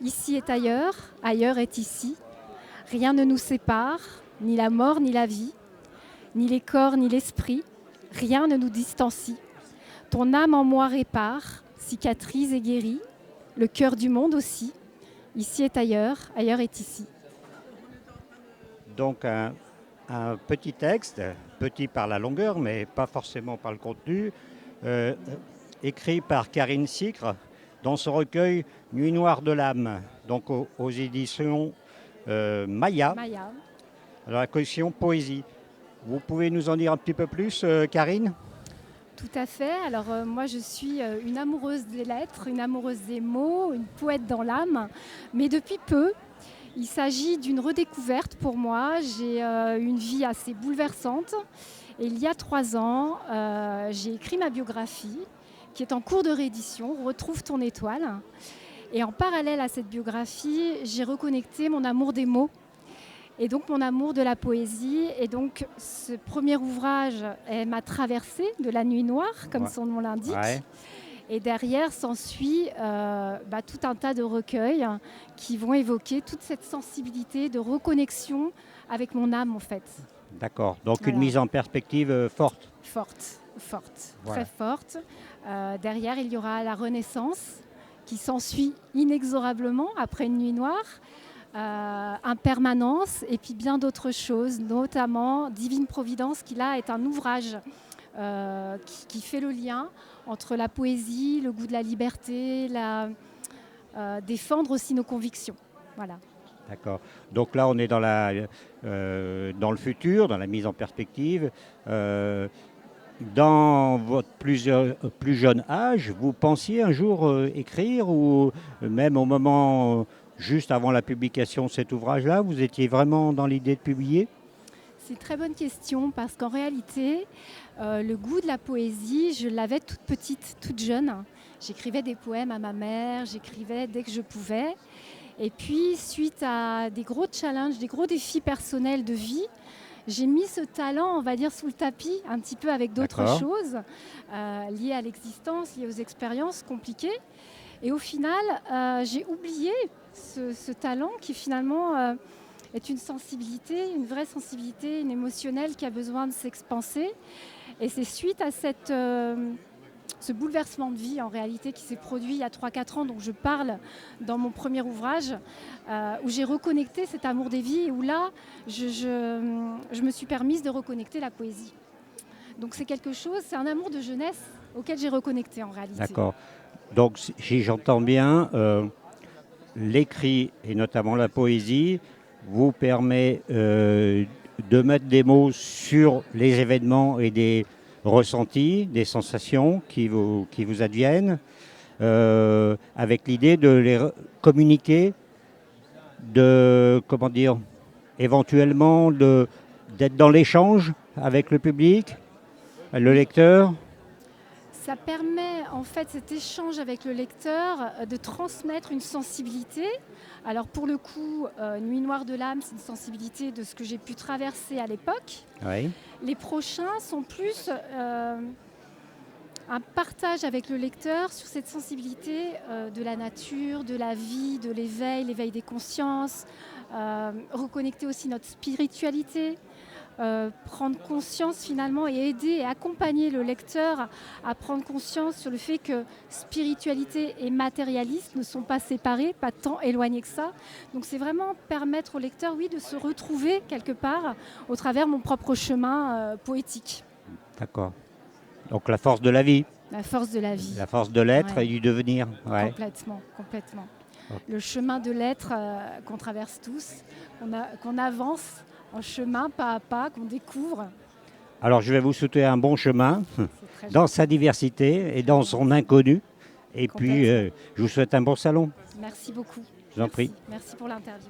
Ici est ailleurs, ailleurs est ici. Rien ne nous sépare, ni la mort ni la vie, ni les corps ni l'esprit. Rien ne nous distancie. Ton âme en moi répare, cicatrise et guérit. Le cœur du monde aussi. Ici est ailleurs, ailleurs est ici. Donc un petit texte, petit par la longueur, mais pas forcément par le contenu, euh, écrit par Karine Sicre dans son recueil Nuit noire de l'âme, donc aux éditions Maya, Maya. dans la collection Poésie. Vous pouvez nous en dire un petit peu plus, Karine? Tout à fait. Alors moi je suis une amoureuse des lettres, une amoureuse des mots, une poète dans l'âme, mais depuis peu. Il s'agit d'une redécouverte pour moi. J'ai une vie assez bouleversante. Et il y a 3 ans, j'ai écrit ma biographie qui est en cours de réédition, Retrouve ton étoile. Et en parallèle à cette biographie, j'ai reconnecté mon amour des mots et donc mon amour de la poésie. Et donc ce premier ouvrage est ma traversée de la nuit noire, comme Ouais. son nom l'indique. Ouais. Et derrière s'ensuit tout un tas de recueils qui vont évoquer toute cette sensibilité de reconnexion avec mon âme en fait. D'accord. Donc Voilà. une mise en perspective forte. Forte, Voilà. très forte. Derrière, il y aura la Renaissance qui s'ensuit inexorablement après une nuit noire. Impermanence et puis bien d'autres choses, notamment Divine Providence qui là est un ouvrage qui fait le lien entre la poésie, le goût de la liberté, défendre aussi nos convictions. Voilà. D'accord. Donc là, on est dans dans le futur, dans la mise en perspective. Dans votre plus jeune âge, vous pensiez un jour écrire ou même au moment juste avant la publication de cet ouvrage-là, vous étiez vraiment dans l'idée de publier? C'est une très bonne question parce qu'en réalité, le goût de la poésie, je l'avais toute petite, toute jeune. J'écrivais des poèmes à ma mère, j'écrivais dès que je pouvais. Et puis, suite à des gros challenges, des gros défis personnels de vie, j'ai mis ce talent, on va dire, sous le tapis, un petit peu avec d'autres D'accord. choses liées à l'existence, liées aux expériences compliquées. Et au final, j'ai oublié ce talent qui finalement est une sensibilité, une vraie sensibilité, une émotionnelle qui a besoin de s'expanser. Et c'est suite à ce bouleversement de vie en réalité qui s'est produit il y a 3-4 ans, dont je parle dans mon premier ouvrage, où j'ai reconnecté cet amour des vies et où là, je me suis permise de reconnecter la poésie. Donc c'est quelque chose, c'est un amour de jeunesse auquel j'ai reconnecté en réalité. D'accord. Donc, si j'entends bien, l'écrit et notamment la poésie vous permet de mettre des mots sur les événements et des ressentis, des sensations qui vous adviennent, avec l'idée de les communiquer, de, comment dire, éventuellement d'être dans l'échange avec le public, le lecteur. Ça permet en fait cet échange avec le lecteur de transmettre une sensibilité. Alors pour le coup, Nuit noire de l'âme, c'est une sensibilité de ce que j'ai pu traverser à l'époque. Oui. Les prochains sont plus un partage avec le lecteur sur cette sensibilité de la nature, de la vie, de l'éveil, l'éveil des consciences, reconnecter aussi notre spiritualité. Prendre conscience finalement et aider et accompagner le lecteur à prendre conscience sur le fait que spiritualité et matérialisme ne sont pas séparés, pas tant éloignés que ça. Donc c'est vraiment permettre au lecteur, oui, de se retrouver quelque part au travers mon propre chemin poétique. D'accord. Donc la force de la vie, La force de la vie. la force de l'être Ouais. et du devenir. Ouais. Complètement, complètement. Ok. Le chemin de l'être qu'on traverse tous, qu'on avance en chemin pas à pas, qu'on découvre. Alors je vais vous souhaiter un bon chemin C'est très dans gentil. sa diversité et dans son inconnu. Et puis Complètement. je vous souhaite un bon salon. Merci beaucoup. Je vous en prie. Merci pour l'interview.